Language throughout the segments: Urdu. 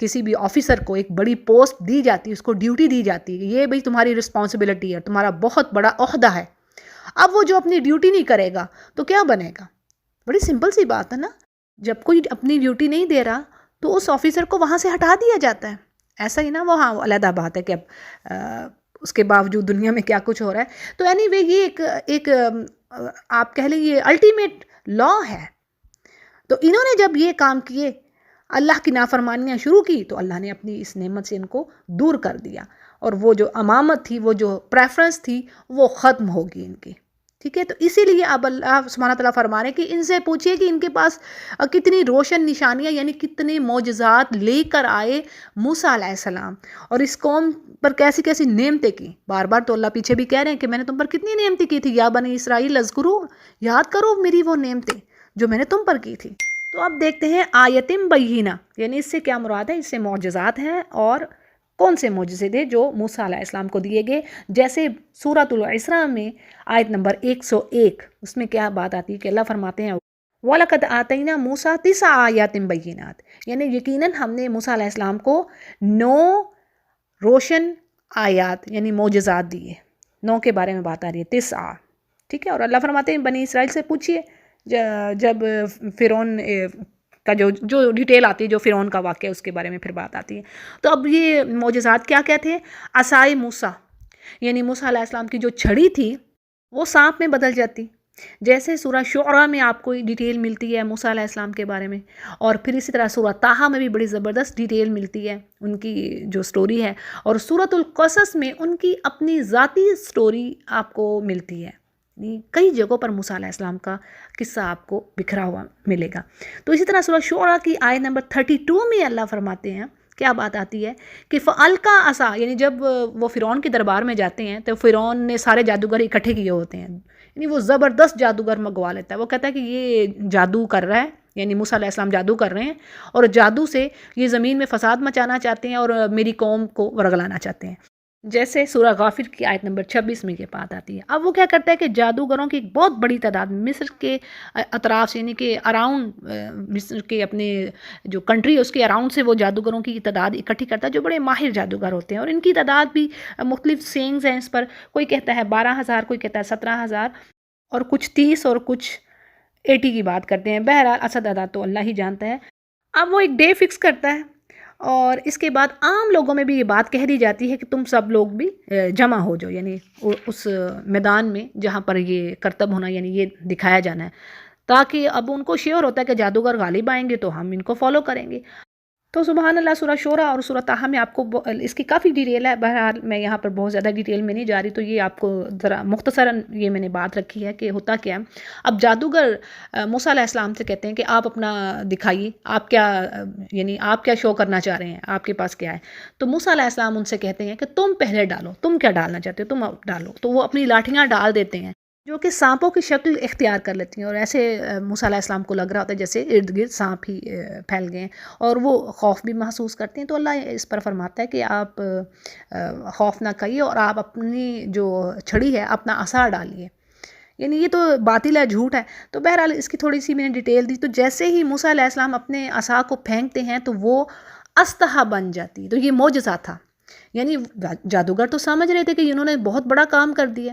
کسی بھی آفیسر کو ایک بڑی پوسٹ دی جاتی ہے، اس کو ڈیوٹی دی جاتی ہے کہ یہ بھئی تمہاری رسپانسبلٹی ہے، تمہارا بہت بڑا عہدہ ہے. اب وہ جو اپنی ڈیوٹی نہیں کرے گا تو کیا بنے گا؟ بڑی سمپل سی بات ہے نا. جب کوئی اپنی ڈیوٹی نہیں دے رہا تو اس آفیسر کو وہاں سے ہٹا دیا جاتا ہے. ایسا ہی نا وہ ہاں علیحدہ بات ہے کہ اب اس کے باوجود دنیا میں کیا کچھ ہو رہا ہے. تو اینی وے یہ ایک آپ کہہ لیں یہ الٹیمیٹ لا ہے. تو انہوں نے جب یہ کام کیے، اللہ کی نافرمانیاں شروع کی، تو اللہ نے اپنی اس نعمت سے ان کو دور کر دیا، اور وہ جو امامت تھی، وہ جو پریفرنس تھی، وہ ختم ہوگی ان کی. ٹھیک ہے. تو اسی لیے اب اللہ سبحانہ تعالیٰ فرما رہے ہیں کہ ان سے پوچھئے کہ ان کے پاس کتنی روشن نشانیاں یعنی کتنے معجزات لے کر آئے موسیٰ علیہ السلام، اور اس قوم پر کیسی کیسی نعمتیں کی. بار بار تو اللہ پیچھے بھی کہہ رہے ہیں کہ میں نے تم پر کتنی نعمتیں کی تھی، یا بنی اسرائیل اذکروا، یاد کرو میری وہ نعمتیں جو میں نے تم پر کی تھی. تو اب دیکھتے ہیں آیتم بینہ، یعنی اس سے کیا مراد ہے؟ اس سے معجزات ہیں. اور کون سے معجزے تھے جو موسیٰ علیہ السلام کو دیے گئے؟ جیسے سورۃ الاسراء میں آیت نمبر 101، اس میں کیا بات آتی ہے کہ اللہ فرماتے ہیں وَلَقَدْ آتَيْنَا مُوسَىٰ 9 آیَاتٍ بَيِّنَاتٍ، یعنی یقیناً ہم نے موسیٰ علیہ السلام کو 9 روشن آیات یعنی معجزات دیے. 9 کے بارے میں بات آ رہی ہے، 9. ٹھیک ہے. اور اللہ فرماتے ہیں بنی اسرائیل سے پوچھئے جب فرعون کا جو ڈیٹیل آتی ہے، جو فرعون کا واقعہ اس کے بارے میں پھر بات آتی ہے. تو اب یہ معجزات کیا کیا تھے؟ عصائے موسیٰ، یعنی موسیٰ علیہ السلام کی جو چھڑی تھی وہ سانپ میں بدل جاتی. جیسے سورہ شعراء میں آپ کو ڈیٹیل ملتی ہے موسیٰ علیہ السلام کے بارے میں، اور پھر اسی طرح سورہ طٰہٰ میں بھی بڑی زبردست ڈیٹیل ملتی ہے ان کی جو سٹوری ہے، اور سورۃ القصص میں ان کی اپنی ذاتی سٹوری آپ کو ملتی ہے. کئی جگہوں پر موسیٰ علیہ السلام کا قصہ آپ کو بکھرا ہوا ملے گا. تو اسی طرح سورہ شعراء کی آیت نمبر 32 میں اللہ فرماتے ہیں، کیا بات آتی ہے کہ فَأَلْقَىٰ عَصَا، یعنی جب وہ فرعون کے دربار میں جاتے ہیں تو فرعون نے سارے جادوگر اکٹھے کیے ہوتے ہیں، یعنی وہ زبردست جادوگر منگوا لیتا ہے. وہ کہتا ہے کہ یہ جادو کر رہا ہے، یعنی موسیٰ علیہ السلام جادو کر رہے ہیں، اور جادو سے یہ زمین میں فساد مچانا چاہتے ہیں اور میری قوم کو ورگلانا چاہتے ہیں. جیسے سورہ غافر کی آیت نمبر 26 میں یہ بات آتی ہے. اب وہ کیا کرتا ہے کہ جادوگروں کی ایک بہت بڑی تعداد مصر کے اطراف سے، یعنی کہ اراؤنڈ مصر کے اپنے جو کنٹری ہے اس کے اراؤنڈ سے وہ جادوگروں کی تعداد اکٹھی کرتا ہے جو بڑے ماہر جادوگر ہوتے ہیں. اور ان کی تعداد بھی مختلف سینگز ہیں اس پر، کوئی کہتا ہے 12,000، کوئی کہتا ہے 17,000، اور کچھ 30 اور کچھ 80 کی بات کرتے ہیں. بہرحال اصل تعداد تو اللہ ہی جانتا ہے. اب وہ ایک ڈے فکس کرتا ہے، اور اس کے بعد عام لوگوں میں بھی یہ بات کہہ دی جاتی ہے کہ تم سب لوگ بھی جمع ہو جاؤ، یعنی اس میدان میں جہاں پر یہ کرتب ہونا، یعنی یہ دکھایا جانا ہے، تاکہ اب ان کو شیور ہوتا ہے کہ جادوگر غالب آئیں گے تو ہم ان کو فالو کریں گے. تو سبحان اللہ، سورہ شعراء اور سورہ طٰہٰ میں آپ کو اس کی کافی ڈیٹیل ہے. بہرحال میں یہاں پر بہت زیادہ ڈیٹیل میں نہیں جا رہی، تو یہ آپ کو ذرا مختصراً یہ میں نے بات رکھی ہے کہ ہوتا کیا ہے. اب جادوگر موسیٰ علیہ السلام سے کہتے ہیں کہ آپ اپنا دکھائیے، آپ کیا یعنی آپ کیا شو کرنا چاہ رہے ہیں، آپ کے پاس کیا ہے. تو موسیٰ علیہ السلام ان سے کہتے ہیں کہ تم پہلے ڈالو، تم کیا ڈالنا چاہتے ہو، تم ڈالو. تو وہ اپنی لاٹھیاں ڈال دیتے ہیں جو کہ سانپوں کی شکل اختیار کر لیتی ہیں، اور ایسے موسیٰ علیہ السلام کو لگ رہا ہوتا ہے جیسے ارد گرد سانپ ہی پھیل گئے ہیں، اور وہ خوف بھی محسوس کرتے ہیں. تو اللہ اس پر فرماتا ہے کہ آپ خوف نہ کھائیے، اور آپ اپنی جو چھڑی ہے اپنا عصا ڈالیے. یعنی یہ تو باطل ہے، جھوٹ ہے. تو بہرحال اس کی تھوڑی سی میں نے ڈیٹیل دی. تو جیسے ہی موسیٰ علیہ السلام اپنے عصا کو پھینکتے ہیں تو وہ استہا بن جاتی ہے. تو یہ معجزہ تھا، یعنی جادوگر تو سمجھ رہے تھے کہ انہوں نے بہت بڑا کام کر دیا،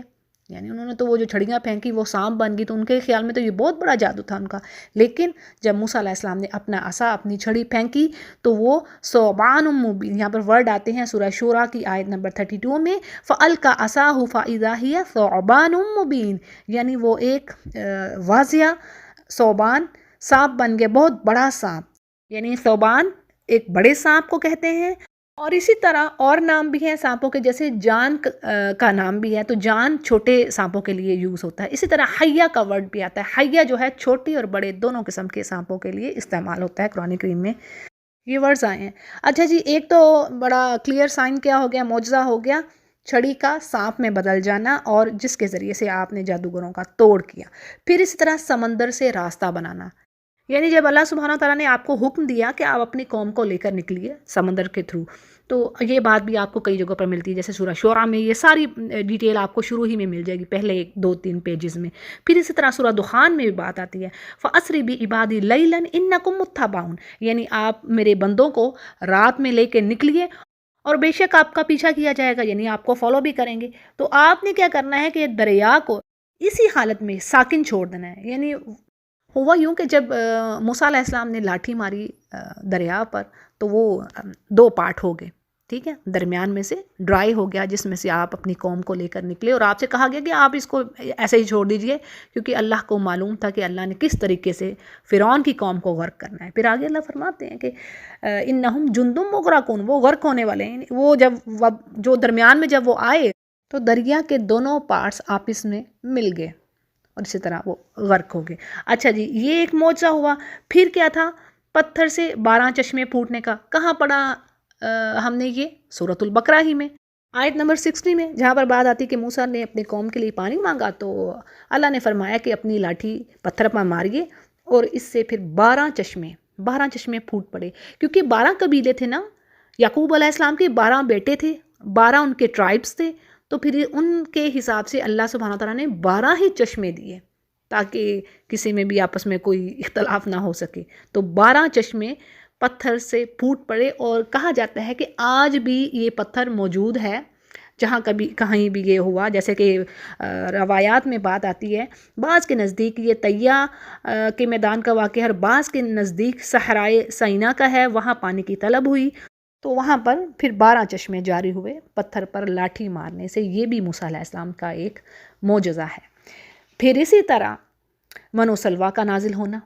یعنی انہوں نے تو وہ جو چھڑیاں پھینکی وہ سانپ بن گئی، تو ان کے خیال میں تو یہ بہت بڑا جادو تھا ان کا. لیکن جب موسیٰ علیہ السلام نے اپنا عصا، اپنی چھڑی پھینکی تو وہ ثعبان مبین، یہاں پر ورڈ آتے ہیں سورہ شعراء کی آیت نمبر 32 میں، فَأَلْقَىٰ عَصَاهُ فَإِذَا هِيَ ثُعْبَانٌ مُّبِينٌ، یعنی وہ ایک واضح ثعبان سانپ بن گیا، بہت بڑا سانپ. یعنی ثعبان ایک بڑے سانپ کو کہتے ہیں. اور اسی طرح اور نام بھی ہیں سانپوں کے، جیسے جان کا نام بھی ہے، تو جان چھوٹے سانپوں کے لیے یوز ہوتا ہے. اسی طرح حیہ کا ورڈ بھی آتا ہے. حیہ جو ہے چھوٹی اور بڑے دونوں قسم کے سانپوں کے لیے استعمال ہوتا ہے. قرآن کریم میں یہ ورڈز آئے ہیں. اچھا جی، ایک تو بڑا کلیئر سائن کیا ہو گیا، معجزہ ہو گیا چھڑی کا سانپ میں بدل جانا، اور جس کے ذریعے سے آپ نے جادوگروں کا توڑ کیا. پھر اسی طرح سمندر سے راستہ بنانا، یعنی جب اللہ سبحانہ تعالیٰ نے آپ کو حکم دیا کہ آپ اپنی قوم کو لے کر نکلیے سمندر کے تھرو، تو یہ بات بھی آپ کو کئی جگہوں پر ملتی ہے، جیسے سورہ شعراء میں یہ ساری ڈیٹیل آپ کو شروع ہی میں مل جائے گی، پہلے 2-3 پیجز میں. پھر اسی طرح سورہ دخان میں بھی بات آتی ہے، فَأَسْرِ بِعِبَادِي لَيْلًا إِنَّكُمْ مُتَّبَعُونَ، یعنی آپ میرے بندوں کو رات میں لے کے نکلیے اور بے شک آپ کا پیچھا کیا جائے گا، یعنی آپ کو فالو بھی کریں گے. تو آپ نے کیا کرنا ہے کہ دریا کو اسی حالت میں ساکن چھوڑ دینا ہے. یعنی ہوا یوں کہ جب موسیٰ علیہ السلام نے لاٹھی ماری دریا پر تو وہ 2 پارٹ ہو گئے، ٹھیک ہے، درمیان میں سے ڈرائی ہو گیا، جس میں سے آپ اپنی قوم کو لے کر نکلے، اور آپ سے کہا گیا کہ آپ اس کو ایسے ہی چھوڑ دیجئے، کیونکہ اللہ کو معلوم تھا کہ اللہ نے کس طریقے سے فرعون کی قوم کو غرق کرنا ہے. پھر آگے اللہ فرماتے ہیں کہ انہم جندم مغرقون، وہ غرق ہونے والے ہیں. وہ جو درمیان میں جب وہ آئے تو دریا کے دونوں پارٹس آپس میں مل گئے اور اسی طرح وہ غرق ہو گئے. اچھا جی، یہ ایک معجزہ ہوا. پھر کیا تھا؟ پتھر سے 12 چشمے پھوٹنے کا. کہاں پڑھا ہم نے یہ؟ سورۃ البقرہ ہی میں، آیت نمبر 60 میں، جہاں پر بات آتی کہ موسیٰ نے اپنے قوم کے لیے پانی مانگا تو اللہ نے فرمایا کہ اپنی لاٹھی پتھر پر ماریے، اور اس سے پھر 12 چشمے پھوٹ پڑے. کیونکہ 12 قبیلے تھے نا، یعقوب علیہ السلام کے 12 بیٹے تھے، 12 ان کے ٹرائبس تھے، تو پھر ان کے حساب سے اللہ سبحانہ تعالیٰ نے 12 ہی چشمے دیے تاکہ کسی میں بھی آپس میں کوئی اختلاف نہ ہو سکے. تو 12 چشمے پتھر سے پھوٹ پڑے، اور کہا جاتا ہے کہ آج بھی یہ پتھر موجود ہے جہاں کبھی کہیں بھی یہ ہوا. جیسے کہ روایات میں بات آتی ہے، بعض کے نزدیک یہ طیہ کے میدان کا واقعہ ہے، اور بعض کے نزدیک صحرائے سینا کا ہے، وہاں پانی کی طلب ہوئی تو وہاں پر پھر 12 چشمے جاری ہوئے پتھر پر لاٹھی مارنے سے. یہ بھی موسیٰ علیہ السلام کا ایک معجزہ ہے. پھر اسی طرح من و سلویٰ کا نازل ہونا،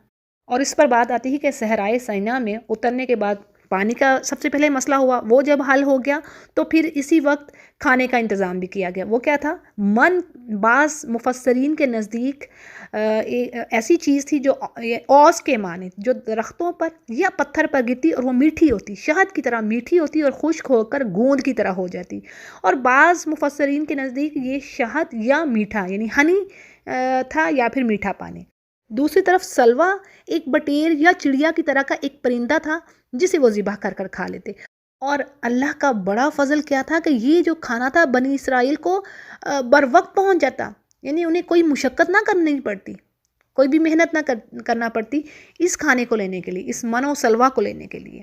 اور اس پر بات آتی ہے کہ صحرائے سینا میں اترنے کے بعد پانی کا سب سے پہلے مسئلہ ہوا، وہ جب حل ہو گیا تو پھر اسی وقت کھانے کا انتظام بھی کیا گیا. وہ کیا تھا؟ من. بعض مفسرین کے نزدیک ایسی چیز تھی جو اوس کے معنی، جو درختوں پر یا پتھر پر گرتی اور وہ میٹھی ہوتی، شہد کی طرح میٹھی ہوتی اور خشک ہو کر گوند کی طرح ہو جاتی. اور بعض مفسرین کے نزدیک یہ شہد یا میٹھا یعنی ہنی تھا، یا پھر میٹھا پانی. دوسری طرف سلوا ایک بٹیر یا چڑیا کی طرح کا ایک پرندہ تھا جسے وہ ذبح کر کھا لیتے. اور اللہ کا بڑا فضل کیا تھا کہ یہ جو کھانا تھا بنی اسرائیل کو بر وقت پہنچ جاتا، یعنی انہیں کوئی مشقت نہ کرنی پڑتی، کوئی بھی محنت نہ کرنا پڑتی اس کھانے کو لینے کے لیے، اس من و سلوا کو لینے کے لیے.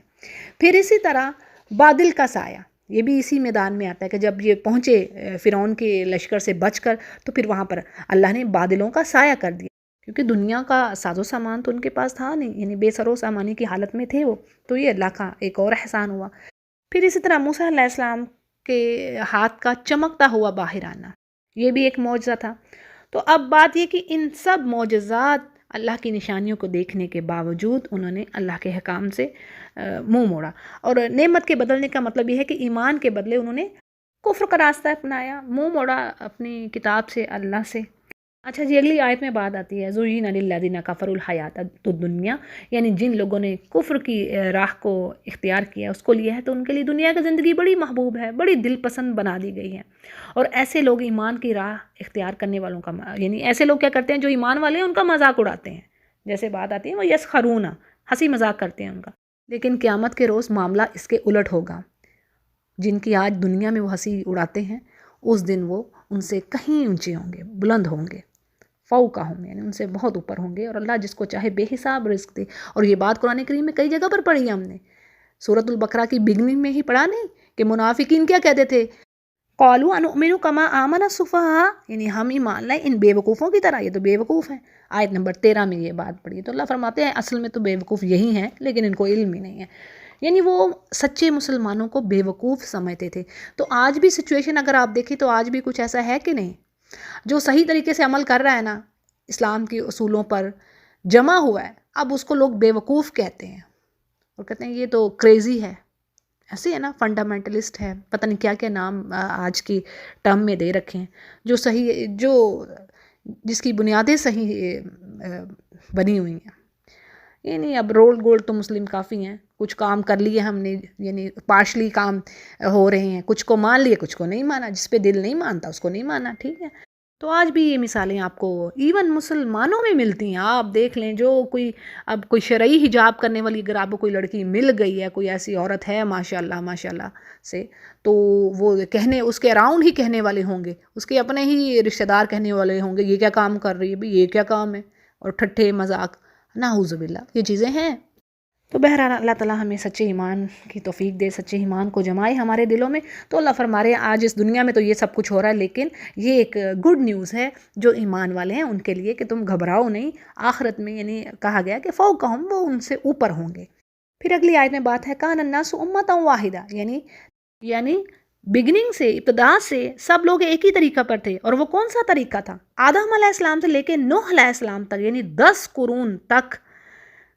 پھر اسی طرح بادل کا سایہ، یہ بھی اسی میدان میں آتا ہے کہ جب یہ پہنچے فرعون کے لشکر سے بچ کر تو پھر وہاں پر اللہ نے بادلوں کا سایہ کر دیا، کیونکہ دنیا کا ساز و سامان تو ان کے پاس تھا نہیں، یعنی بے سر و سامانی کی حالت میں تھے وہ. تو یہ اللہ کا ایک اور احسان ہوا. پھر اسی طرح موسیٰ علیہ السلام کے ہاتھ کا چمکتا ہوا باہر آنا، یہ بھی ایک معجزہ تھا. تو اب بات یہ کہ ان سب معجزات اللہ کی نشانیوں کو دیکھنے کے باوجود انہوں نے اللہ کے حکام سے منہ موڑا، اور نعمت کے بدلنے کا مطلب یہ ہے کہ ایمان کے بدلے انہوں نے کفر کا راستہ اپنایا، منہ موڑا اپنی کتاب سے، اللہ سے. اچھا جی، اگلی آیت میں بات آتی ہے زُیِّنَ لِلَّذِينَ كَفَرُوا الْحَيَاةُ الدُّنْيَا، یعنی جن لوگوں نے کفر کی راہ کو اختیار کیا، اس کو لیا ہے، تو ان کے لیے دنیا کی زندگی بڑی محبوب ہے، بڑی دل پسند بنا دی گئی ہے. اور ایسے لوگ ایمان کی راہ اختیار کرنے والوں کا، یعنی ایسے لوگ کیا کرتے ہیں جو ایمان والے ہیں ان کا مذاق اڑاتے ہیں. جیسے بات آتی ہے وہ یسخرون، ہنسی مذاق کرتے ہیں ان کا. لیکن قیامت کے روز معاملہ اس کے الٹ ہوگا. جن کی آج دنیا میں وہ ہنسی اڑاتے ہیں، اس دن وہ ان سے کہیں اونچے ہوں گے، بلند ہوں گے، فوقہم، یعنی ان سے بہت اوپر ہوں گے. اور اللہ جس کو چاہے بے حساب رزق دے. اور یہ بات قرآن کریم میں کئی جگہ پر پڑھی ہے ہم نے. سورۃ البقرہ کی بگننگ میں ہی پڑھا نہیں کہ منافقین کیا کہتے تھے؟ قالوا انؤمن کما آمن السفہاء، یعنی ہم ایمان لائے ان بے وقوفوں کی طرح، یہ تو بے وقوف ہیں. آیت نمبر 13 میں یہ بات پڑھی. تو اللہ فرماتے ہیں اصل میں تو بے وقوف یہی ہیں، لیکن ان کو علم ہی نہیں ہے. یعنی وہ سچے مسلمانوں کو بے وقوف سمجھتے تھے. تو آج بھی سچویشن اگر آپ دیکھیں تو آج بھی کچھ ایسا ہے کہ نہیں؟ جو صحیح طریقے سے عمل کر رہا ہے نا، اسلام کے اصولوں پر جمع ہوا ہے، اب اس کو لوگ بے وقوف کہتے ہیں اور کہتے ہیں یہ تو کریزی ہے. ایسے ہے نا، فنڈامنٹلسٹ ہے، پتہ نہیں کیا کیا نام آج کی ٹرم میں دے رکھے ہیں، جو صحیح، جو جس کی بنیادیں صحیح بنی ہوئی ہیں. یعنی اب رول گولڈ تو مسلم کافی ہیں، کچھ کام کر لیے ہم نے، یعنی پارشلی کام ہو رہے ہیں، کچھ کو مان لیے، کچھ کو نہیں مانا، جس پہ دل نہیں مانتا اس کو نہیں مانا، ٹھیک ہے. تو آج بھی یہ مثالیں آپ کو ایون مسلمانوں میں ملتی ہیں. آپ دیکھ لیں جو کوئی اب کوئی شرعی حجاب کرنے والی اگر آپ کو کوئی لڑکی مل گئی ہے، کوئی ایسی عورت ہے ماشاء اللہ سے، تو وہ کہنے اس کے اراؤنڈ ہی کہنے والے ہوں گے، اس کے اپنے ہی رشتہ دار کہنے والے ہوں گے یہ کیا کام کر رہی ہے بھئی، یہ کیا کام ہے، اور ٹھٹھے مذاق، نعوذ باللہ یہ چیزیں ہیں. تو بہرحال اللہ تعالیٰ ہمیں سچے ایمان کی توفیق دے، سچے ایمان کو جمائے ہمارے دلوں میں. تو اللہ فرما رہے ہیں آج اس دنیا میں تو یہ سب کچھ ہو رہا ہے، لیکن یہ ایک گڈ نیوز ہے جو ایمان والے ہیں ان کے لیے کہ تم گھبراؤ نہیں. آخرت میں یعنی کہا گیا کہ فوقہم، وہ ان سے اوپر ہوں گے. پھر اگلی آیت میں بات ہے کان الناس امۃ واحدہ، یعنی بگننگ سے، ابتدا سے سب لوگ ایک ہی طریقہ پر تھے. اور وہ کون سا طریقہ تھا؟ آدم علیہ السلام سے لے کے نوح علیہ السلام تک، یعنی 10 قرون تک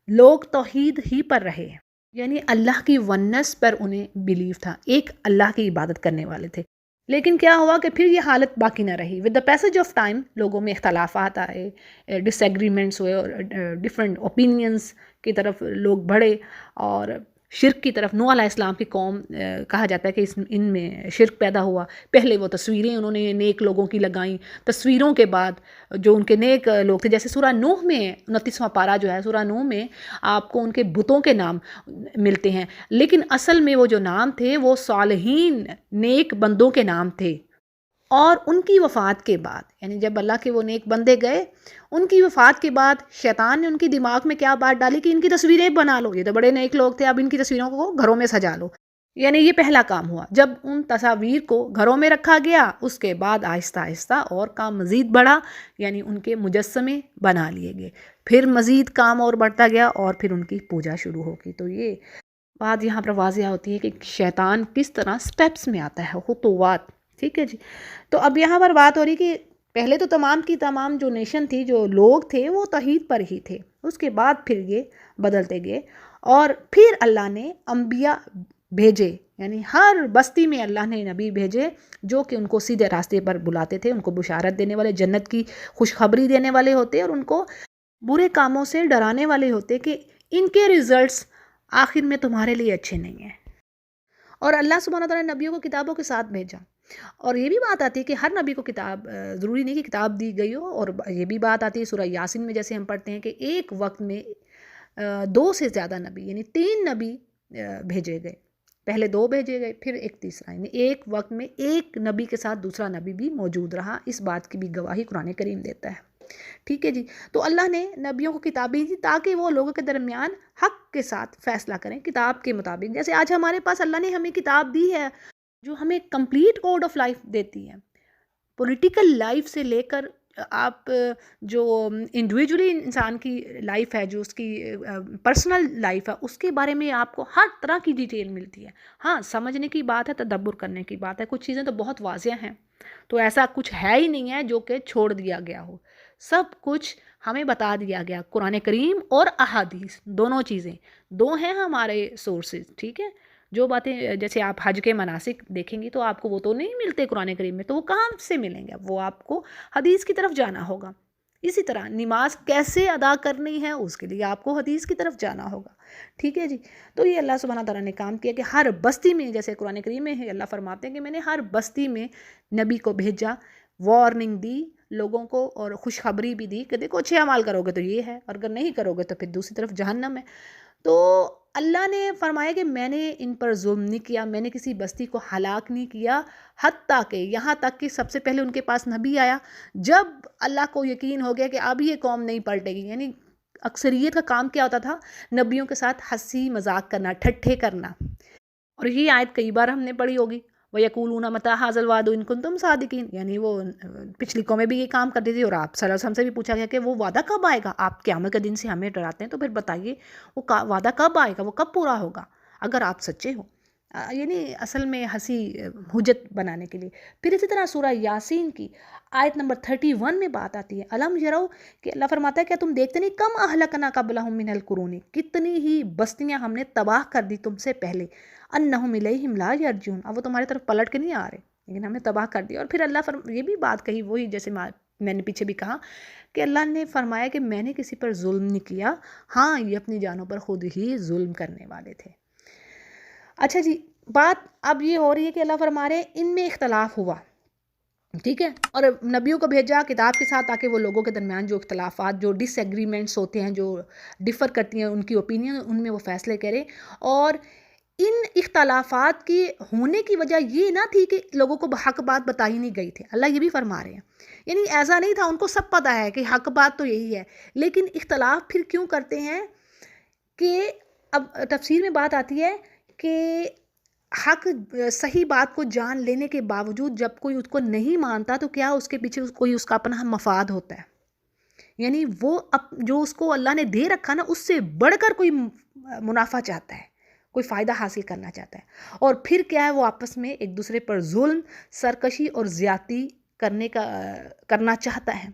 لوگ توحید ہی پر رہے ہیں. یعنی اللہ کی ونس پر انہیں بیلیو تھا، ایک اللہ کی عبادت کرنے والے تھے. لیکن کیا ہوا کہ پھر یہ حالت باقی نہ رہی. With the passage of time لوگوں میں اختلافات آئے، ڈس ایگریمنٹس ہوئے، اور ڈفرینٹ اوپینینس کی طرف لوگ بڑھے، اور شرک کی طرف. نوح علیہ السلام کی قوم کہا جاتا ہے کہ ان میں شرک پیدا ہوا. پہلے وہ تصویریں انہوں نے نیک لوگوں کی لگائیں، تصویروں کے بعد جو ان کے نیک لوگ تھے، جیسے سورہ نوح میں 29واں پارہ جو ہے سورہ نوح میں آپ کو ان کے بتوں کے نام ملتے ہیں، لیکن اصل میں وہ جو نام تھے وہ صالحین نیک بندوں کے نام تھے. اور ان کی وفات کے بعد، یعنی جب اللہ کے وہ نیک بندے گئے، ان کی وفات کے بعد شیطان نے ان کی دماغ میں کیا بات ڈالی کہ ان کی تصویریں بنا لو، یہ تو بڑے نیک لوگ تھے، اب ان کی تصویروں کو گھروں میں سجا لو. یعنی یہ پہلا کام ہوا. جب ان تصاویر کو گھروں میں رکھا گیا، اس کے بعد آہستہ آہستہ اور کام مزید بڑھا، یعنی ان کے مجسمے بنا لیے گئے. پھر مزید کام اور بڑھتا گیا، اور پھر ان کی پوجا شروع ہوگی. تو یہ بات یہاں پر واضح ہوتی ہے کہ شیطان کس طرح سٹیپس میں آتا ہے، خطوات. ٹھیک ہے جی. تو اب یہاں پر بات ہو رہی کہ پہلے تو تمام کی تمام جو نیشن تھی، جو لوگ تھے، وہ توحید پر ہی تھے. اس کے بعد پھر یہ بدلتے گئے، اور پھر اللہ نے انبیاء بھیجے. یعنی ہر بستی میں اللہ نے نبی بھیجے جو کہ ان کو سیدھے راستے پر بلاتے تھے، ان کو بشارت دینے والے، جنت کی خوشخبری دینے والے ہوتے، اور ان کو برے کاموں سے ڈرانے والے ہوتے کہ ان کے ریزلٹس آخر میں تمہارے لیے اچھے نہیں ہیں. اور اللہ سبحانہ تعالیٰ نے نبیوں کو کتابوں کے ساتھ بھیجا. اور یہ بھی بات آتی ہے کہ ہر نبی کو کتاب ضروری نہیں کہ کتاب دی گئی ہو. اور یہ بھی بات آتی ہے سورہ یاسین میں، جیسے ہم پڑھتے ہیں کہ ایک وقت میں 2 سے زیادہ نبی، یعنی 3 نبی بھیجے گئے. پہلے 2 بھیجے گئے، پھر ایک تیسرا، یعنی ایک وقت میں ایک نبی کے ساتھ دوسرا نبی بھی موجود رہا. اس بات کی بھی گواہی قرآن کریم دیتا ہے. ٹھیک ہے جی. تو اللہ نے نبیوں کو کتابیں دی تاکہ وہ لوگوں کے درمیان حق کے ساتھ فیصلہ کریں کتاب کے مطابق. جیسے آج ہمارے پاس اللہ نے ہمیں کتاب دی ہے جو ہمیں کمپلیٹ کوڈ آف لائف دیتی ہے. پولیٹیکل لائف سے لے کر آپ جو انڈیویجولی انسان کی لائف ہے، جو اس کی پرسنل لائف ہے، اس کے بارے میں آپ کو ہر طرح کی ڈیٹیل ملتی ہے. ہاں، سمجھنے کی بات ہے، تدبر کرنے کی بات ہے. کچھ چیزیں تو بہت واضح ہیں، تو ایسا کچھ ہے ہی نہیں ہے جو کہ چھوڑ دیا گیا ہو. سب کچھ ہمیں بتا دیا گیا. قرآن کریم اور احادیث دونوں چیزیں 2 ہیں ہمارے سورسز. ٹھیک ہے. جو باتیں جیسے آپ حج کے مناسک دیکھیں گی تو آپ کو وہ تو نہیں ملتے قرآن کریم میں، تو وہ کہاں سے ملیں گے؟ وہ آپ کو حدیث کی طرف جانا ہوگا. اسی طرح نماز کیسے ادا کرنی ہے، اس کے لیے آپ کو حدیث کی طرف جانا ہوگا. ٹھیک ہے جی. تو یہ اللہ سبحانہ تعالیٰ نے کام کیا کہ ہر بستی میں، جیسے قرآن کریم میں ہے، اللہ فرماتے ہیں کہ میں نے ہر بستی میں نبی کو بھیجا، وارننگ دی لوگوں کو، اور خوشخبری بھی دی کہ دیکھو اچھے اعمال کرو گے تو یہ ہے، اور اگر نہیں کرو گے تو پھر دوسری طرف جہنم ہے. تو اللہ نے فرمایا کہ میں نے ان پر ظلم نہیں کیا، میں نے کسی بستی کو ہلاک نہیں کیا، حتیٰ کہ یہاں تک کہ سب سے پہلے ان کے پاس نبی آیا. جب اللہ کو یقین ہو گیا کہ اب یہ قوم نہیں پلٹے گی، یعنی اکثریت کا کام کیا ہوتا تھا؟ نبیوں کے ساتھ ہنسی مذاق کرنا، ٹھٹھے کرنا. اور یہ آیت کئی بار ہم نے پڑھی ہوگی، وَيَقُولُونَ مَتَىٰ هَٰذَا الْوَعْدُ إِن كُنتُمْ صَادِقِينَ. یعنی وہ پچھلی قومیں بھی یہ کام کرتی تھی، اور آپ صلی اللہ علیہ وسلم سے بھی پوچھا گیا کہ وہ وعدہ کب آئے گا؟ آپ قیامت کے دن سے ہمیں ڈراتے ہیں، تو پھر بتائیے وہ وعدہ کب آئے گا، وہ کب پورا ہوگا اگر آپ سچے ہو. یعنی اصل میں ہنسی حجت بنانے کے لیے. پھر اسی طرح سورہ یاسین کی آیت نمبر 31 میں بات آتی ہے، الم یرو، کہ اللہ فرماتا ہے کیا تم دیکھتے نہیں، کم اہلکنا قبلہم من القرون، کتنی ہی بستیاں ہم نے تباہ کر دی تم سے پہلے، انہم الیہم لا یرجون، اب وہ تمہاری طرف پلٹ کے نہیں آ رہے، لیکن ہم نے تباہ کر دیا. اور پھر اللہ یہ بھی بات کہی، وہی جیسے میں نے پیچھے بھی کہا کہ اللہ نے فرمایا کہ میں نے کسی پر ظلم نہیں کیا، ہاں یہ اپنی جانوں پر خود ہی ظلم کرنے والے تھے. اچھا جی. بات اب یہ ہو رہی ہے کہ اللہ فرما رہے ہیں ان میں اختلاف ہوا. ٹھیک ہے، اور نبیوں کو بھیجا کتاب کے ساتھ تاکہ وہ لوگوں کے درمیان جو اختلافات، جو ڈس ایگریمنٹس ہوتے ہیں، جو ڈفر کرتی ہیں ان کی اوپینین، ان میں وہ فیصلے کرے. اور ان اختلافات کی ہونے کی وجہ یہ نہ تھی کہ لوگوں کو حق بات بتائی نہیں گئی تھی. اللہ یہ بھی فرما رہے ہیں، یعنی ایسا نہیں تھا، ان کو سب پتہ ہے کہ حق بات تو یہی ہے، لیکن اختلاف پھر کیوں کرتے ہیں کہ اب تفسیر میں بات آتی ہے کہ حق صحیح بات کو جان لینے کے باوجود جب کوئی اس کو نہیں مانتا تو کیا اس کے پیچھے کوئی اس کا اپنا مفاد ہوتا ہے. یعنی وہ جو اس کو اللہ نے دے رکھا نا، اس سے بڑھ کر کوئی منافع چاہتا ہے، کوئی فائدہ حاصل کرنا چاہتا ہے، اور پھر کیا ہے وہ آپس میں ایک دوسرے پر ظلم، سرکشی اور زیادتی کرنا چاہتا ہے.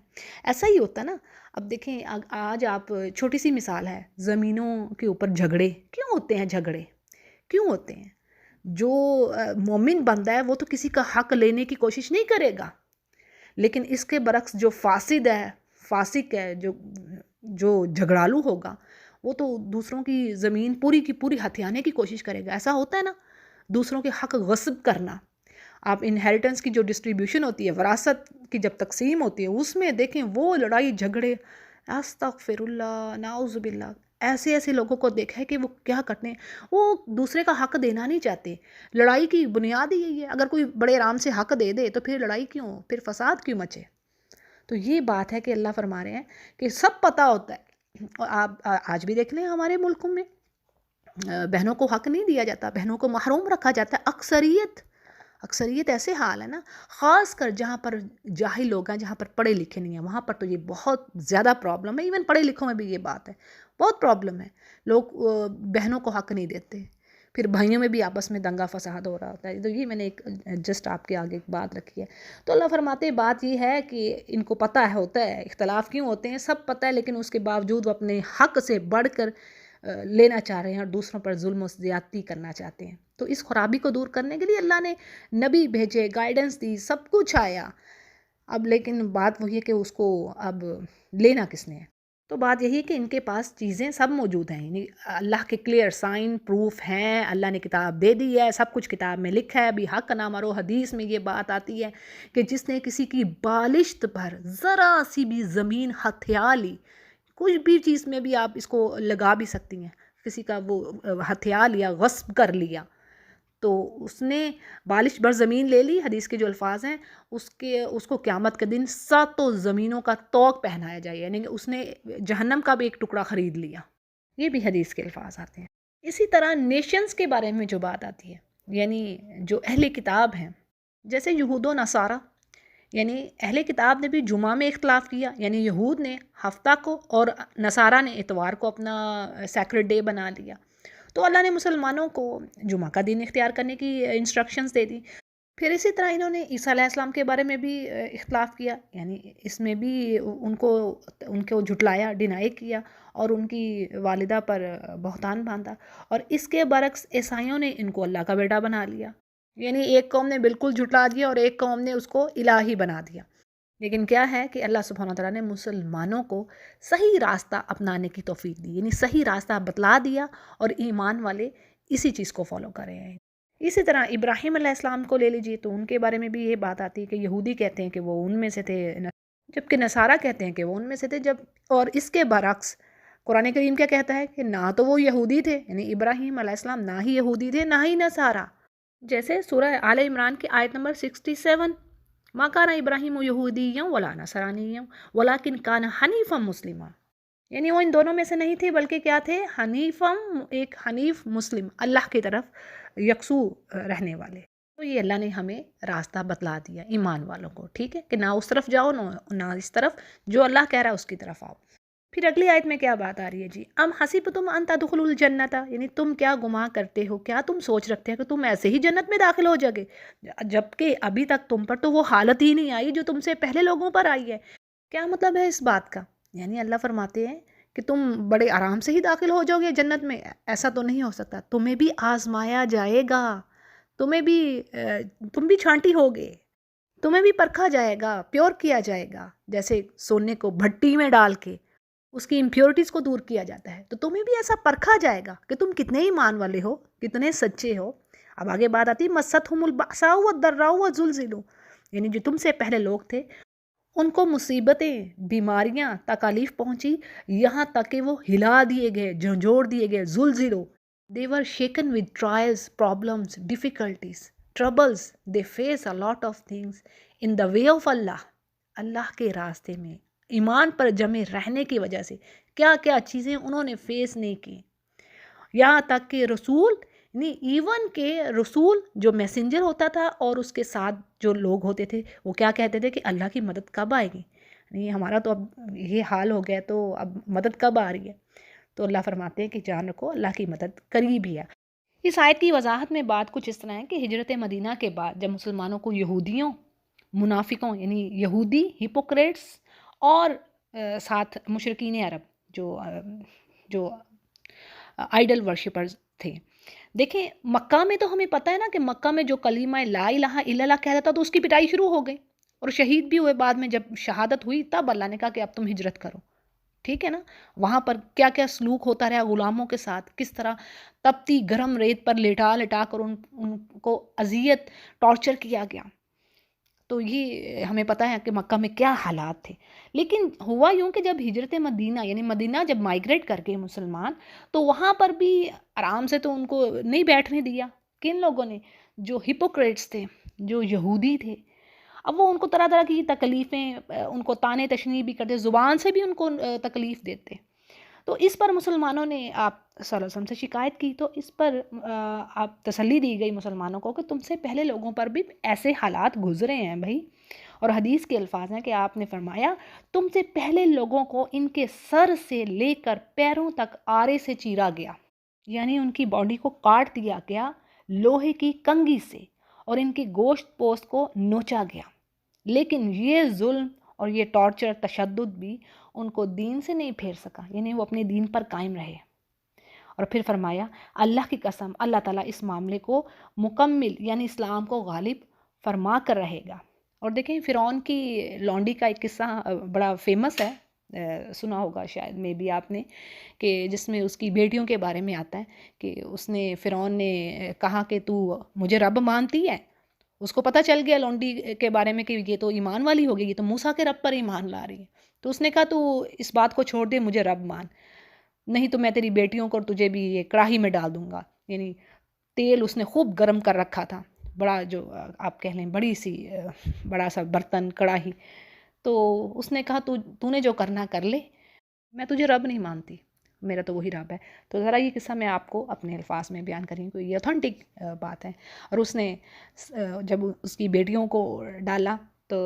ایسا ہی ہوتا ہے نا. اب دیکھیں آج آپ چھوٹی سی مثال ہے، زمینوں کے اوپر جھگڑے کیوں ہوتے ہیں؟ جھگڑے کیوں ہوتے ہیں؟ جو مومن بندہ ہے وہ تو کسی کا حق لینے کی کوشش نہیں کرے گا، لیکن اس کے برعکس جو فاسد ہے، فاسق ہے، جو جھگڑالو ہوگا، وہ تو دوسروں کی زمین پوری کی پوری ہتھیانے کی کوشش کرے گا. ایسا ہوتا ہے نا، دوسروں کے حق غصب کرنا. آپ انہیریٹنس کی جو ڈسٹریبیوشن ہوتی ہے، وراثت کی جب تقسیم ہوتی ہے، اس میں دیکھیں وہ لڑائی جھگڑے، استغفر اللہ، نعوذ باللہ، ایسے لوگوں کو دیکھا ہے کہ وہ کیا کرتے ہیں، وہ دوسرے کا حق دینا نہیں چاہتے. لڑائی کی بنیاد ہی یہی ہے، اگر کوئی بڑے آرام سے حق دے دے تو پھر لڑائی کیوں، پھر فساد کیوں مچے؟ تو یہ بات ہے کہ اللہ فرما رہے ہیں کہ سب پتہ ہوتا ہے. اور آپ آج بھی دیکھ لیں ہمارے ملکوں میں بہنوں کو حق نہیں دیا جاتا، بہنوں کو محروم رکھا جاتا ہے. اکثریت ایسے حال ہے نا، خاص کر جہاں پر جاہل لوگ ہیں، جہاں پر پڑھے لکھے نہیں ہیں، وہاں پر تو یہ بہت زیادہ پرابلم ہے. ایون پڑھے لکھوں میں بھی یہ بات ہے، بہت پرابلم ہے. لوگ بہنوں کو حق نہیں دیتے، پھر بھائیوں میں بھی آپس میں دنگا فساد ہو رہا ہوتا ہے. تو یہ میں نے ایک جسٹ آپ کے آگے ایک بات رکھی ہے. تو اللہ فرماتے ہیں بات یہ ہے کہ ان کو پتہ ہوتا ہے اختلاف کیوں ہوتے ہیں، سب پتہ ہے، لیکن اس کے باوجود وہ اپنے حق سے بڑھ کر لینا چاہ رہے ہیں اور دوسروں پر ظلم و زیادتی کرنا چاہتے ہیں. تو اس خرابی کو دور کرنے کے لیے اللہ نے نبی بھیجے، گائیڈنس دی، سب کچھ آیا. اب لیکن بات وہی ہے کہ اس کو اب لینا کس نے ہے. تو بات یہی ہے کہ ان کے پاس چیزیں سب موجود ہیں، یعنی اللہ کے کلیئر سائن پروف ہیں، اللہ نے کتاب دے دی ہے، سب کچھ کتاب میں لکھا ہے. ابھی حق نہ مارو، حدیث میں یہ بات آتی ہے کہ جس نے کسی کی بالشت پر ذرا سی بھی زمین ہتھیا لی، کچھ بھی چیز میں بھی آپ اس کو لگا بھی سکتی ہیں، کسی کا وہ ہتھیا لیا، غصب کر لیا، تو اس نے بالش بھر زمین لے لی. حدیث کے جو الفاظ ہیں اس کو قیامت کے دن 7 زمینوں کا طوق پہنایا جائے، یعنی کہ اس نے جہنم کا بھی ایک ٹکڑا خرید لیا. یہ بھی حدیث کے الفاظ آتے ہیں. اسی طرح نیشنز کے بارے میں جو بات آتی ہے، یعنی جو اہل کتاب ہیں، جیسے یہود و نصارہ، یعنی اہل کتاب نے بھی جمعہ میں اختلاف کیا، یعنی یہود نے ہفتہ کو اور نصارہ نے اتوار کو اپنا سیکرڈ ڈے بنا لیا. تو اللہ نے مسلمانوں کو جمعہ کا دن اختیار کرنے کی انسٹرکشنز دے دی. پھر اسی طرح انہوں نے عیسیٰ علیہ السلام کے بارے میں بھی اختلاف کیا، یعنی اس میں بھی ان کو جھٹلایا، ڈینائی کیا، اور ان کی والدہ پر بہتان باندھا. اور اس کے برعکس عیسائیوں نے ان کو اللہ کا بیٹا بنا لیا، یعنی ایک قوم نے بالکل جھٹلا دیا اور ایک قوم نے اس کو الہی بنا دیا. لیکن کیا ہے کہ اللہ سبحانہ وتعالیٰ نے مسلمانوں کو صحیح راستہ اپنانے کی توفیق دی، یعنی صحیح راستہ بتلا دیا، اور ایمان والے اسی چیز کو فالو کر رہے ہیں. اسی طرح ابراہیم علیہ السلام کو لے لیجیے، تو ان کے بارے میں بھی یہ بات آتی ہے کہ یہودی کہتے ہیں کہ وہ ان میں سے تھے، جبکہ نصارہ کہتے ہیں کہ وہ ان میں سے تھے. اور اس کے برعکس قرآن کریم کیا کہتا ہے کہ نہ تو وہ یہودی تھے، یعنی ابراہیم علیہ السلام نہ ہی یہودی تھے نہ ہی نصارہ. جیسے سورہ آل عمران کی آیت نمبر 67، ما کان ابراہیم یہودیا ولا نصرانیا ولکن کان حنیفا مسلما، یعنی وہ ان دونوں میں سے نہیں تھے بلکہ کیا تھے؟ ایک حنیف مسلم، اللہ کی طرف یکسو رہنے والے. تو یہ اللہ نے ہمیں راستہ بتلا دیا ایمان والوں کو، ٹھیک ہے، کہ نہ اس طرف جاؤ نہ اس طرف، جو اللہ کہہ رہا ہے اس کی طرف آؤ. پھر اگلی آیت میں کیا بات آ رہی ہے جی؟ ام حسبتم ان تدخلوا الجنت، یعنی تم کیا گمان کرتے ہو، کیا تم سوچ رکھتے ہو کہ تم ایسے ہی جنت میں داخل ہو جاؤ گے، جبکہ ابھی تک تم پر تو وہ حالت ہی نہیں آئی جو تم سے پہلے لوگوں پر آئی ہے. کیا مطلب ہے اس بات کا؟ یعنی اللہ فرماتے ہیں کہ تم بڑے آرام سے ہی داخل ہو جاؤ گے جنت میں، ایسا تو نہیں ہو سکتا. تمہیں بھی آزمایا جائے گا، تم بھی چھانٹی ہوگے، تمہیں بھی پرکھا جائے گا، پیور کیا جائے گا. جیسے سونے کو بھٹی میں ڈال کے اس کی امپیورٹیز کو دور کیا جاتا ہے، تو تمہیں بھی ایسا پرکھا جائے گا کہ تم کتنے ایمان والے ہو، کتنے سچے ہو. اب آگے بات آتی ہے مستہم البأساء والضراء وزلزلوا، یعنی جو تم سے پہلے لوگ تھے ان کو مصیبتیں، بیماریاں، تکالیف پہنچی، یہاں تک کہ وہ ہلا دیے گئے، جھنجھوڑ دیے گئے، زلزلوں. They were shaken with trials, problems, difficulties, troubles. They face a lot of things in the way of Allah. اللہ کے راستے میں ایمان پر جمے رہنے کی وجہ سے کیا کیا چیزیں انہوں نے فیس نہیں کی. یہاں تک کہ رسول، نہیں ایون کہ رسول جو میسنجر ہوتا تھا اور اس کے ساتھ جو لوگ ہوتے تھے وہ کیا کہتے تھے کہ اللہ کی مدد کب آئے گی. نہیں ہمارا تو اب یہ حال ہو گیا تو اب مدد کب آ رہی ہے. تو اللہ فرماتے ہیں کہ جان رکھو اللہ کی مدد قریب ہی ہے. اس آیت کی وضاحت میں بات کچھ اس طرح ہے کہ ہجرت مدینہ کے بعد جب مسلمانوں کو یہودیوں، منافقوں یعنی یہودی ہپوکریٹس اور ساتھ مشرکین عرب جو آئیڈل ورشپرز تھے. دیکھیں مکہ میں تو ہمیں پتہ ہے نا کہ مکہ میں جو کلمہ لا الہ الا اللہ کہہ رہا تھا تو اس کی پٹائی شروع ہو گئی اور شہید بھی ہوئے. بعد میں جب شہادت ہوئی تب اللہ نے کہا کہ اب تم ہجرت کرو. ٹھیک ہے نا. وہاں پر کیا کیا سلوک ہوتا رہا غلاموں کے ساتھ، کس طرح تپتی گرم ریت پر لٹا لٹا کر ان کو اذیت، ٹارچر کیا گیا. تو یہ ہمیں پتہ ہے کہ مکہ میں کیا حالات تھے. لیکن ہوا یوں کہ جب ہجرت مدینہ یعنی مدینہ جب مائیگریٹ کر کے مسلمان، تو وہاں پر بھی آرام سے تو ان کو نہیں بیٹھنے دیا. کن لوگوں نے؟ جو ہپوکریٹس تھے، جو یہودی تھے. اب وہ ان کو طرح طرح کی تکلیفیں، ان کو طعنے تشنیع بھی کرتے، زبان سے بھی ان کو تکلیف دیتے. تو اس پر مسلمانوں نے آپ صلی اللہ علیہ وسلم سے شکایت کی. تو اس پر آپ تسلی دی گئی مسلمانوں کو کہ تم سے پہلے لوگوں پر بھی ایسے حالات گزرے ہیں بھائی. اور حدیث کے الفاظ ہیں کہ آپ نے فرمایا تم سے پہلے لوگوں کو ان کے سر سے لے کر پیروں تک آرے سے چیرا گیا، یعنی ان کی باڈی کو کاٹ دیا گیا لوہے کی کنگھی سے اور ان کی گوشت پوست کو نوچا گیا. لیکن یہ ظلم اور یہ ٹارچر، تشدد بھی ان کو دین سے نہیں پھیر سکا، یعنی وہ اپنے دین پر قائم رہے. اور پھر فرمایا اللہ کی قسم اللہ تعالیٰ اس معاملے کو مکمل یعنی اسلام کو غالب فرما کر رہے گا. اور دیکھیں فرعون کی لونڈی کا ایک قصہ بڑا فیمس ہے، سنا ہوگا شاید میں بھی آپ نے، کہ جس میں اس کی بیٹیوں کے بارے میں آتا ہے کہ اس نے فرعون نے کہا کہ تو مجھے رب مانتی ہے. اس کو پتہ چل گیا لونڈی کے بارے میں کہ یہ تو ایمان والی ہوگی، یہ تو موسیٰ کے رب پر ایمان لا رہی ہے. تو اس نے کہا تو اس بات کو چھوڑ دے، مجھے رب مان، نہیں تو میں تیری بیٹیوں کو اور تجھے بھی یہ کڑاہی میں ڈال دوں گا. یعنی تیل اس نے خوب گرم کر رکھا تھا، بڑا جو آپ کہہ لیں بڑا سا برتن، کڑاہی. تو اس نے کہا تو نے جو کرنا کر لے، میں تجھے رب نہیں مانتی، میرا تو وہی رب ہے. تو ذرا یہ قصہ میں آپ کو اپنے الفاظ میں بیان کریں کہ یہ اوتھینٹک بات ہے. اور اس نے جب اس کی بیٹیوں کو ڈالا تو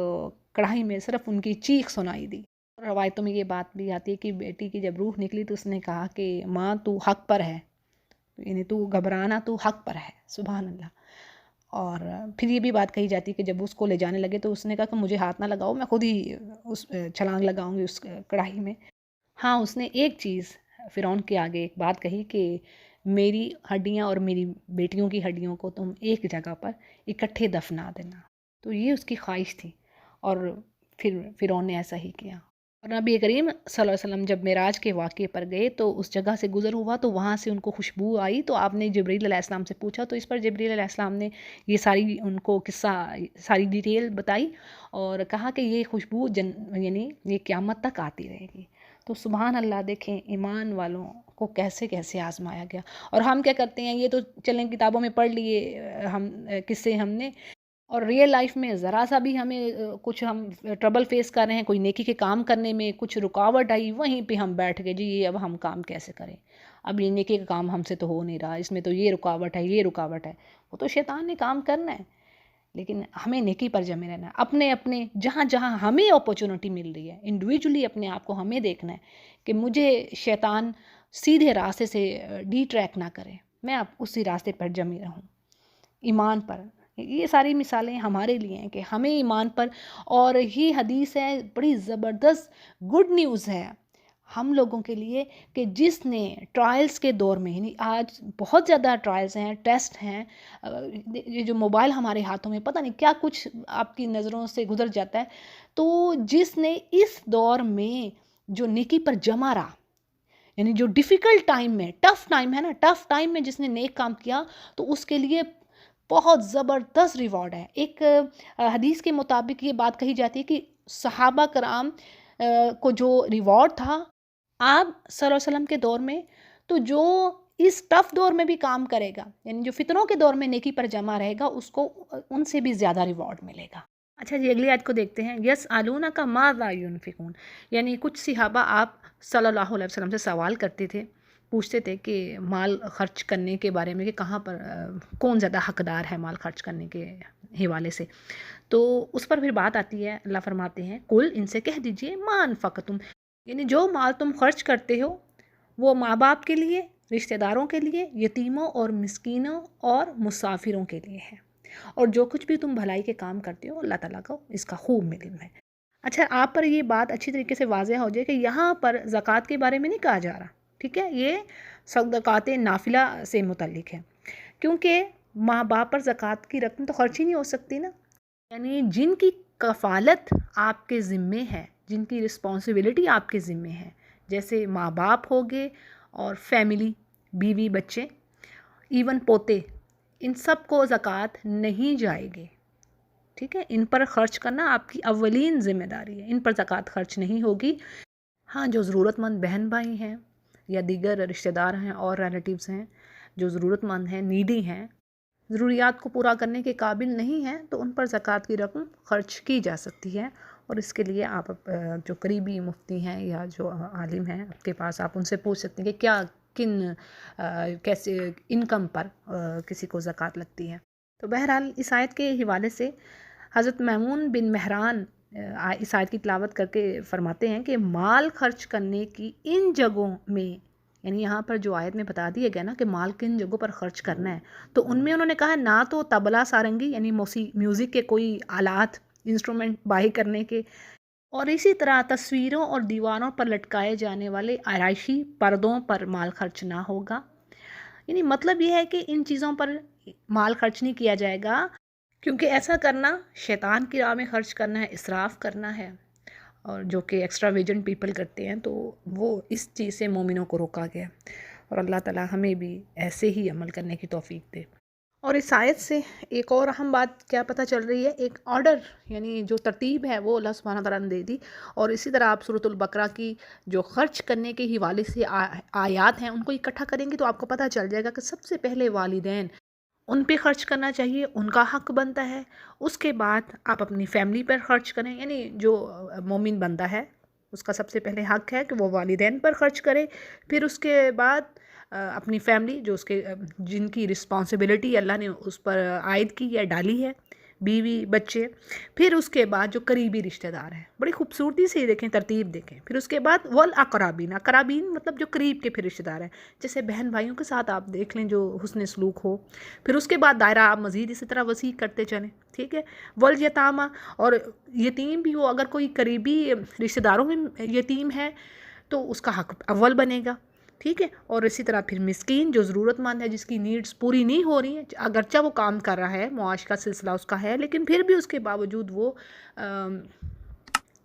کڑاہی میں صرف ان کی چیخ سنائی دی. روایتوں میں یہ بات بھی آتی ہے کہ بیٹی کی جب روح نکلی تو اس نے کہا کہ ماں تو حق پر ہے، یعنی تو گھبرانا، تو حق پر ہے. سبحان اللہ. اور پھر یہ بھی بات کہی جاتی ہے کہ جب اس کو لے جانے لگے تو اس نے کہا کہ مجھے ہاتھ نہ لگاؤ، میں خود ہی اس چھلانگ لگاؤں گی اس کڑاہی میں. ہاں اس نے ایک چیز فرعون کے آگے ایک بات کہی کہ میری ہڈیاں اور میری بیٹیوں کی ہڈیوں کو تم ایک جگہ پر اکٹھے دفنا دینا. تو یہ اس کی خواہش تھی اور پھر فرعون نے ایسا ہی کیا. اور نبی کریم صلی اللہ علیہ وسلم جب معراج کے واقعے پر گئے تو اس جگہ سے گزر ہوا تو وہاں سے ان کو خوشبو آئی. تو آپ نے جبریل علیہ السلام سے پوچھا تو اس پر جبریل علیہ السلام نے یہ ساری ان کو قصہ، ساری ڈیٹیل بتائی اور کہا کہ یہ خوشبو یعنی یہ قیامت تک آتی رہے گی. تو سبحان اللہ، دیکھیں ایمان والوں کو کیسے کیسے آزمایا گیا. اور ہم کیا کرتے ہیں، یہ تو چلیں کتابوں میں پڑھ لیے ہم قصے ہم نے، اور ریئل لائف میں ذرا سا بھی ہمیں کچھ ہم ٹربل فیس کر رہے ہیں، کوئی نیکی کے کام کرنے میں کچھ رکاوٹ آئی، وہیں پہ ہم بیٹھ گئے جی یہ اب ہم کام کیسے کریں، اب یہ نیکی کا کام ہم سے تو ہو نہیں رہا، اس میں تو یہ رکاوٹ ہے، یہ رکاوٹ ہے. وہ تو شیطان نے کام کرنا ہے، لیکن ہمیں نیکی پر جمے رہنا ہے. اپنے جہاں جہاں ہمیں اپورچونٹی مل رہی ہے انڈیویجولی اپنے آپ کو ہمیں دیکھنا ہے کہ مجھے شیطان سیدھے راستے سے ڈی ٹریک نہ کرے، میں اب اسی راستے پر جمی رہوں ایمان پر. یہ ساری مثالیں ہمارے لیے ہیں کہ ہمیں ایمان پر، اور یہ حدیث ہے بڑی زبردست گڈ نیوز ہے ہم لوگوں کے لیے کہ جس نے ٹرائلز کے دور میں، یعنی آج بہت زیادہ ٹرائلز ہیں، ٹیسٹ ہیں، یہ جو موبائل ہمارے ہاتھوں میں پتہ نہیں کیا کچھ آپ کی نظروں سے گزر جاتا ہے. تو جس نے اس دور میں جو نیکی پر جمع رہا، یعنی جو ڈیفیکلٹ ٹائم میں، ٹف ٹائم ہے نا، ٹف ٹائم میں جس نے نیک کام کیا تو اس کے لیے بہت زبردست ریوارڈ ہے۔ ایک حدیث کے مطابق یہ بات کہی جاتی ہے کہ صحابہ کرام کو جو ریوارڈ تھا آپ صلی اللہ علیہ وسلم کے دور میں، تو جو اس ٹف دور میں بھی کام کرے گا، یعنی جو فتنوں کے دور میں نیکی پر جمع رہے گا، اس کو ان سے بھی زیادہ ریوارڈ ملے گا۔ اچھا جی، اگلی آیت کو دیکھتے ہیں۔ یسألونک ماذا ینفقون، یعنی کچھ صحابہ آپ صلی اللہ علیہ وسلم سے سوال کرتے تھے، پوچھتے تھے کہ مال خرچ کرنے کے بارے میں، کہ کہاں پر کون زیادہ حقدار ہے مال خرچ کرنے کے حوالے سے۔ تو اس پر پھر بات آتی ہے، اللہ فرماتے ہیں کل، ان سے کہہ دیجئے ما انفقتم، یعنی جو مال تم خرچ کرتے ہو وہ ماں باپ کے لیے، رشتہ داروں کے لیے، یتیموں اور مسکینوں اور مسافروں کے لیے ہے، اور جو کچھ بھی تم بھلائی کے کام کرتے ہو اللہ تعالیٰ کو اس کا خوب علم ہے۔ اچھا، آپ پر یہ بات اچھی طریقے سے واضح ہو جائے کہ یہاں پر زکوٰۃ کے بارے میں نہیں کہا جا رہا، ٹھیک ہے، یہ صدقات نافلہ سے متعلق ہے، کیونکہ ماں باپ پر زکوٰۃ کی رقم تو خرچ ہی نہیں ہو سکتی نا، یعنی جن کی کفالت آپ کے ذمے ہے، جن کی رسپانسبلٹی آپ کے ذمے ہے، جیسے ماں باپ ہو گئے اور فیملی، بیوی بچے، ایون پوتے، ان سب کو زکوٰۃ نہیں جائے گی، ٹھیک ہے، ان پر خرچ کرنا آپ کی اولین ذمہ داری ہے، ان پر زکوٰۃ خرچ نہیں ہوگی۔ ہاں، جو ضرورت مند بہن بھائی ہیں یا دیگر رشتہ دار ہیں اور ریلیٹیوز ہیں جو ضرورت مند ہیں، نیڈی ہیں، ضروریات کو پورا کرنے کے قابل نہیں ہیں، تو ان پر زکوٰۃ کی رقم خرچ کی جا سکتی ہے، اور اس کے لیے آپ جو قریبی مفتی ہیں یا جو عالم ہیں آپ کے پاس، آپ ان سے پوچھ سکتے ہیں کہ کیا کن کیسے انکم پر کسی کو زکوٰۃ لگتی ہے۔ تو بہرحال اس آیت کے حوالے سے حضرت میمون بن مہران اس آیت کی تلاوت کر کے فرماتے ہیں کہ مال خرچ کرنے کی ان جگہوں میں، یعنی یہاں پر جو آیت میں بتا دیا گیا نا کہ مال کن جگہوں پر خرچ کرنا ہے، تو ان میں انہوں نے کہا نہ تو طبلہ سارنگی یعنی میوزک کے کوئی آلات، انسٹرومنٹ بائی کرنے کے، اور اسی طرح تصویروں اور دیواروں پر لٹکائے جانے والے آرائشی پردوں پر مال خرچ نہ ہوگا۔ یعنی مطلب یہ ہے کہ ان چیزوں پر مال خرچ نہیں کیا جائے گا، کیونکہ ایسا کرنا شیطان کی راہ میں خرچ کرنا ہے، اسراف کرنا ہے، اور جو کہ ایکسٹرا ویجن پیپل کرتے ہیں، تو وہ اس چیز سے مومنوں کو روکا گیا، اور اللہ تعالیٰ ہمیں بھی ایسے ہی عمل کرنے کی توفیق دے۔ اور اس آیت سے ایک اور اہم بات کیا پتہ چل رہی ہے، ایک آرڈر، یعنی جو ترتیب ہے وہ اللہ سبحانہ تعالیٰ نے دے دی، اور اسی طرح آپ سورۃ البقرہ کی جو خرچ کرنے کے حوالے سے آیات ہیں ان کو اکٹھا کریں گے تو آپ کو پتہ چل جائے گا کہ سب سے پہلے والدین، ان پہ خرچ کرنا چاہیے، ان کا حق بنتا ہے، اس کے بعد آپ اپنی فیملی پر خرچ کریں، یعنی جو مومن بندہ ہے اس کا سب سے پہلے حق ہے کہ وہ والدین پر خرچ کرے، پھر اس کے بعد اپنی فیملی جو اس کے جن کی رسپانسبلٹی اللہ نے اس پر عائد کی یا ڈالی ہے، بیوی بچے، پھر اس کے بعد جو قریبی رشتہ دار ہیں، بڑی خوبصورتی سے دیکھیں، ترتیب دیکھیں، پھر اس کے بعد والاقربین، اقربین مطلب جو قریب کے پھر رشتہ دار ہیں، جیسے بہن بھائیوں کے ساتھ آپ دیکھ لیں جو حسن سلوک ہو، پھر اس کے بعد دائرہ آپ مزید اسی طرح وسیع کرتے چلیں، ٹھیک ہے، والیتامہ، اور یتیم بھی ہو، اگر کوئی قریبی رشتہ داروں میں یتیم ہے تو اس کا حق اول بنے گا، ٹھیک ہے، اور اسی طرح پھر مسکین جو ضرورت مند ہے، جس کی نیڈز پوری نہیں ہو رہی ہیں، اگرچہ وہ کام کر رہا ہے، معاش کا سلسلہ اس کا ہے، لیکن پھر بھی اس کے باوجود وہ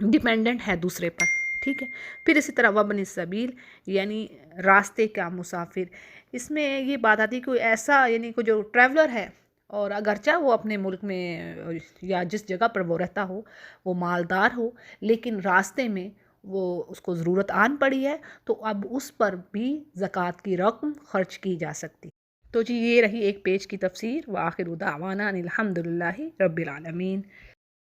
ڈیپینڈنٹ ہے دوسرے پر، ٹھیک ہے، پھر اسی طرح وابن السبیل، یعنی راستے کا مسافر، اس میں یہ بات آتی ہے کوئی ایسا، یعنی کوئی جو ٹریولر ہے اور اگرچہ وہ اپنے ملک میں یا جس جگہ پر وہ رہتا ہو وہ مالدار ہو، لیکن راستے میں وہ اس کو ضرورت آن پڑی ہے، تو اب اس پر بھی زکوٰۃ کی رقم خرچ کی جا سکتی۔ تو جی یہ رہی ایک پیج کی تفسیر، وآخر دعوانا ان الحمد للہ رب العالمین۔